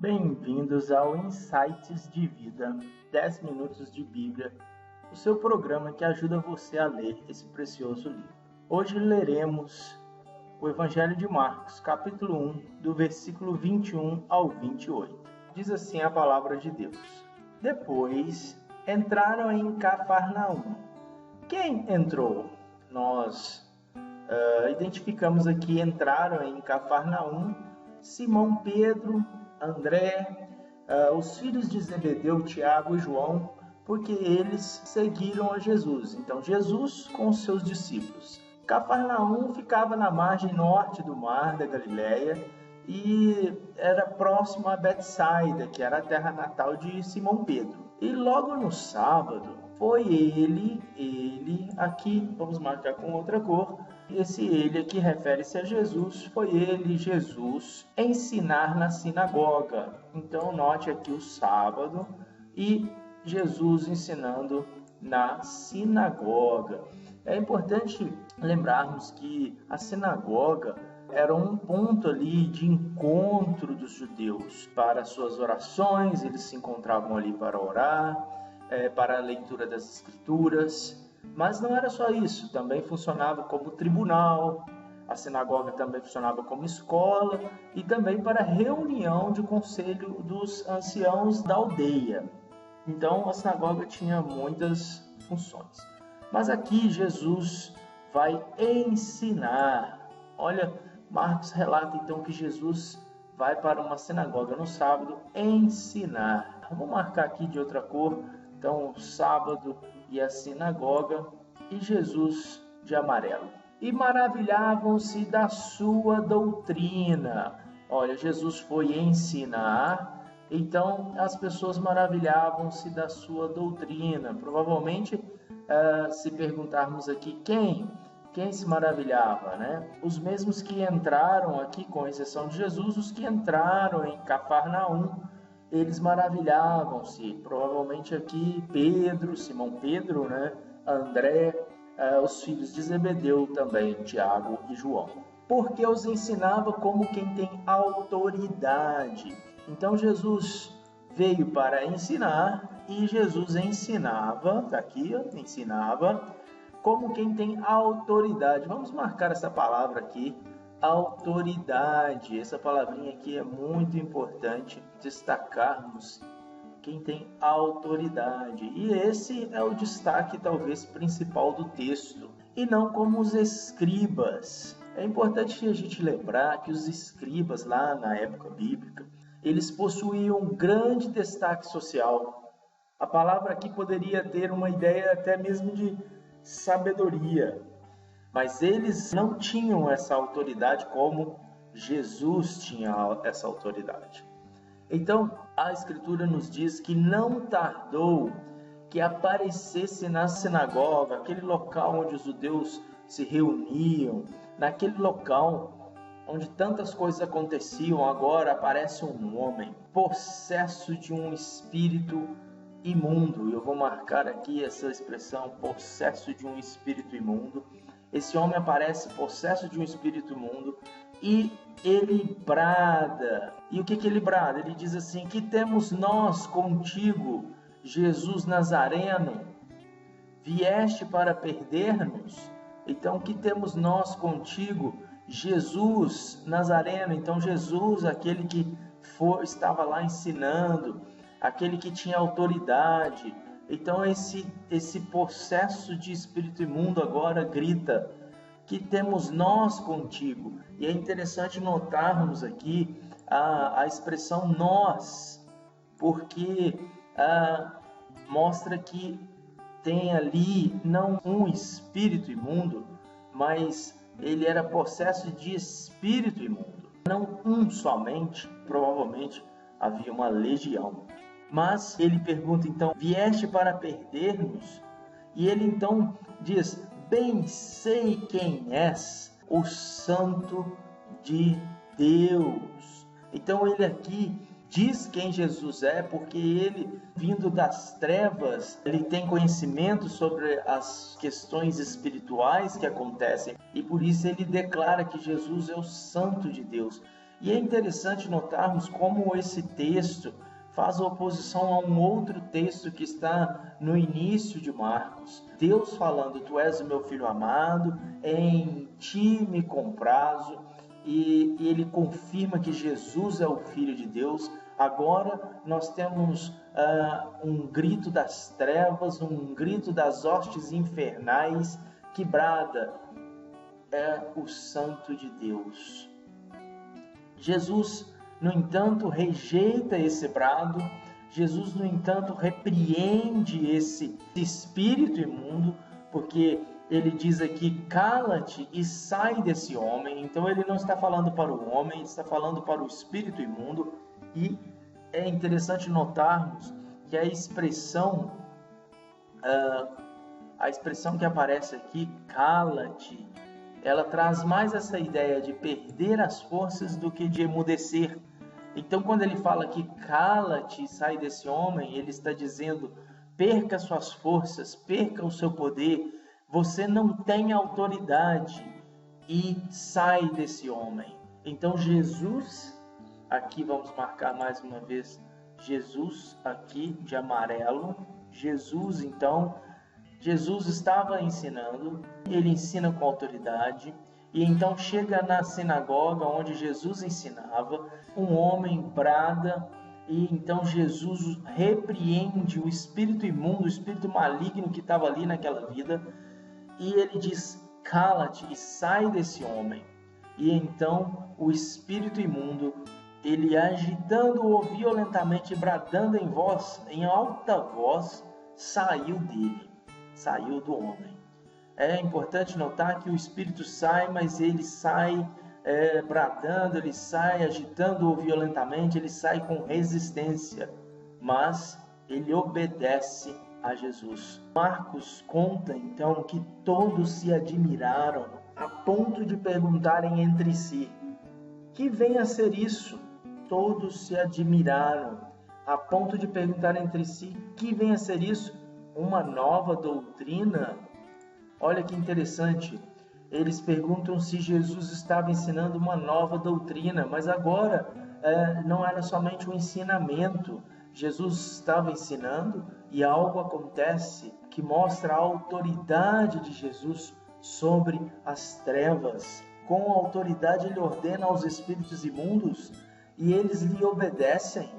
Bem-vindos ao Insights de Vida, 10 minutos de Bíblia, o seu programa que ajuda você a ler esse precioso livro. Hoje leremos o Evangelho de Marcos, capítulo 1, do versículo 21 ao 28. Diz assim a palavra de Deus. Depois entraram em Cafarnaum. Quem entrou? Nós identificamos aqui, entraram em Cafarnaum, Simão Pedro, André, os filhos de Zebedeu, Tiago e João, porque eles seguiram a Jesus. Então, Jesus com os seus discípulos. Cafarnaum ficava na margem norte do mar da Galileia e era próximo a Betsaida, que era a terra natal de Simão Pedro. E logo no sábado, foi ele, aqui, vamos marcar com outra cor, esse ele aqui refere-se a Jesus, foi ele, Jesus, ensinar na sinagoga. Então, note aqui o sábado e Jesus ensinando na sinagoga. É importante lembrarmos que a sinagoga era um ponto ali de encontro dos judeus para suas orações, eles se encontravam ali para orar, para a leitura das escrituras. Mas não era só isso, também funcionava como tribunal, a sinagoga também funcionava como escola e também para reunião de conselho dos anciãos da aldeia. Então a sinagoga tinha muitas funções. Mas aqui Jesus vai ensinar. Olha, Marcos relata então que Jesus vai para uma sinagoga no sábado ensinar. Vamos marcar aqui de outra cor, então o sábado e a sinagoga, e Jesus de amarelo. E maravilhavam-se da sua doutrina. Olha, Jesus foi ensinar, então as pessoas maravilhavam-se da sua doutrina. Provavelmente, se perguntarmos aqui quem se maravilhava, né? Os mesmos que entraram aqui, com exceção de Jesus, os que entraram em Cafarnaum, eles maravilhavam-se. Provavelmente aqui Pedro, Simão Pedro, né? André, os filhos de Zebedeu também, Tiago e João. Porque os ensinava como quem tem autoridade. Então Jesus veio para ensinar e Jesus ensinava, está aqui, ensinava, como quem tem autoridade. Vamos marcar essa palavra aqui, autoridade. Essa palavrinha aqui é muito importante destacarmos, quem tem autoridade. E esse é o destaque talvez principal do texto, e não como os escribas. É importante a gente lembrar que os escribas lá na época bíblica, eles possuíam um grande destaque social. A palavra aqui poderia ter uma ideia até mesmo de sabedoria, mas eles não tinham essa autoridade como Jesus tinha essa autoridade. Então, a Escritura nos diz que não tardou que aparecesse na sinagoga, aquele local onde os judeus se reuniam, naquele local onde tantas coisas aconteciam, agora aparece um homem possesso de um espírito imundo. Eu vou marcar aqui essa expressão, possesso de um espírito imundo. Esse homem aparece possesso de um espírito imundo e ele brada. E o que ele brada? Ele diz assim: que temos nós contigo, Jesus Nazareno? Vieste para perder-nos? Então, que temos nós contigo, Jesus Nazareno? Então, Jesus, aquele que estava lá ensinando, aquele que tinha autoridade. Então esse possesso de espírito imundo agora grita: que temos nós contigo. E é interessante notarmos aqui a expressão nós, porque mostra que tem ali não um espírito imundo, mas ele era possesso de espírito imundo. Não um somente, provavelmente havia uma legião. Mas ele pergunta então: vieste para perder-nos? E ele então diz: bem sei quem és, o Santo de Deus. Então ele aqui diz quem Jesus é, porque ele, vindo das trevas, ele tem conhecimento sobre as questões espirituais que acontecem, e por isso ele declara que Jesus é o Santo de Deus. E é interessante notarmos como esse texto faz oposição a um outro texto que está no início de Marcos. Deus falando, tu és o meu filho amado, em ti me comprazo, e ele confirma que Jesus é o Filho de Deus. Agora nós temos um grito das trevas, um grito das hostes infernais que brada, é o Santo de Deus. Jesus, no entanto, rejeita esse brado. Jesus, no entanto, repreende esse espírito imundo, porque ele diz aqui, cala-te e sai desse homem. Então ele não está falando para o homem, ele está falando para o espírito imundo. E é interessante notarmos que a expressão que aparece aqui, cala-te, ela traz mais essa ideia de perder as forças do que de emudecer. Então, quando ele fala que cala-te e sai desse homem, ele está dizendo, perca suas forças, perca o seu poder, você não tem autoridade e sai desse homem. Então, Jesus, aqui vamos marcar mais uma vez, Jesus aqui de amarelo, Jesus estava ensinando, ele ensina com autoridade, e então chega na sinagoga onde Jesus ensinava, um homem brada, e então Jesus repreende o espírito imundo, o espírito maligno que estava ali naquela vida, e ele diz, cala-te e sai desse homem. E então o espírito imundo, ele agitando-o violentamente, bradando em alta voz, saiu dele. Saiu do homem. É importante notar que o espírito sai, mas ele sai bradando, ele sai agitando-o violentamente, ele sai com resistência, mas ele obedece a Jesus. Marcos conta então que todos se admiraram a ponto de perguntarem entre si, que vem a ser isso? Todos se admiraram a ponto de perguntar entre si, que vem a ser isso? Uma nova doutrina? Olha que interessante, eles perguntam se Jesus estava ensinando uma nova doutrina, mas agora não era somente um ensinamento, Jesus estava ensinando e algo acontece que mostra a autoridade de Jesus sobre as trevas. Com autoridade ele ordena aos espíritos imundos e eles lhe obedecem.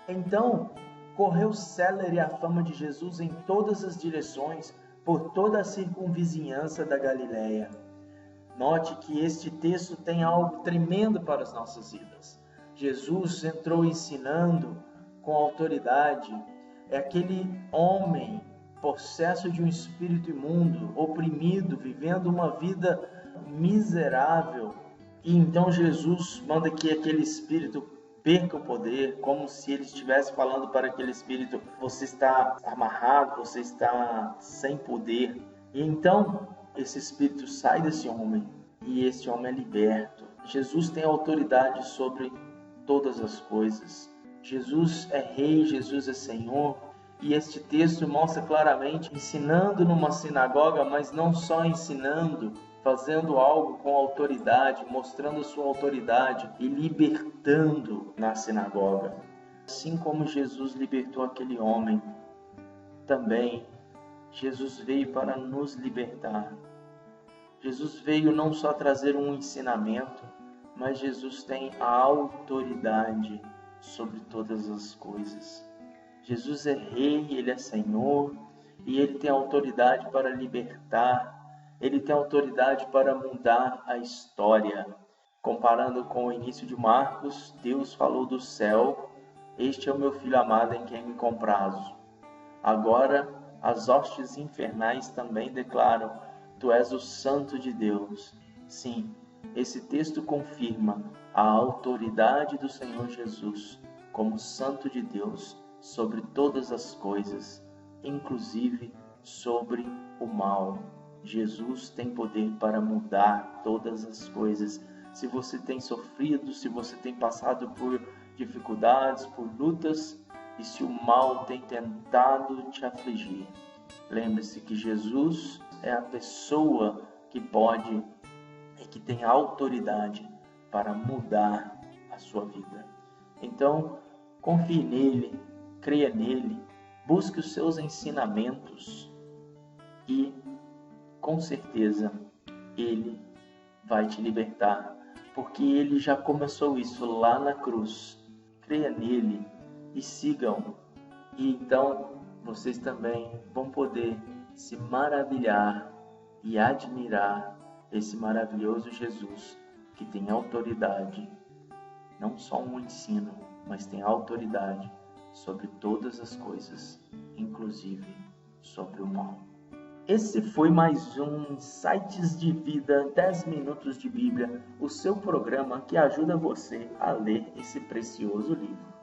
Então, correu célere a fama de Jesus em todas as direções, por toda a circunvizinhança da Galileia. Note que este texto tem algo tremendo para as nossas vidas. Jesus entrou ensinando com autoridade. É aquele homem possesso de um espírito imundo, oprimido, vivendo uma vida miserável. E então Jesus manda que aquele espírito perca o poder, como se ele estivesse falando para aquele espírito, você está amarrado, você está sem poder. E então esse espírito sai desse homem e esse homem é liberto. Jesus tem autoridade sobre todas as coisas. Jesus é rei, Jesus é Senhor. E este texto mostra claramente ensinando numa sinagoga, mas não só ensinando, fazendo algo com autoridade, mostrando sua autoridade e libertando na sinagoga. Assim como Jesus libertou aquele homem, também Jesus veio para nos libertar. Jesus veio não só trazer um ensinamento, mas Jesus tem a autoridade sobre todas as coisas. Jesus é rei, ele é Senhor, e ele tem autoridade para libertar. Ele tem autoridade para mudar a história. Comparando com o início de Marcos, Deus falou do céu, este é o meu filho amado em quem me comprazo. Agora, as hostes infernais também declaram, tu és o Santo de Deus. Sim, esse texto confirma a autoridade do Senhor Jesus como Santo de Deus sobre todas as coisas, inclusive sobre o mal. Jesus tem poder para mudar todas as coisas. Se você tem sofrido, se você tem passado por dificuldades, por lutas, e se o mal tem tentado te afligir, lembre-se que Jesus é a pessoa que pode e que tem autoridade para mudar a sua vida. Então, confie nele, creia nele, busque os seus ensinamentos e, com certeza, ele vai te libertar, porque ele já começou isso lá na cruz. Creia nele e sigam. E então vocês também vão poder se maravilhar e admirar esse maravilhoso Jesus que tem autoridade, não só um ensino, mas tem autoridade sobre todas as coisas, inclusive sobre o mal. Esse foi mais um Insights de Vida, 10 minutos de Bíblia, o seu programa que ajuda você a ler esse precioso livro.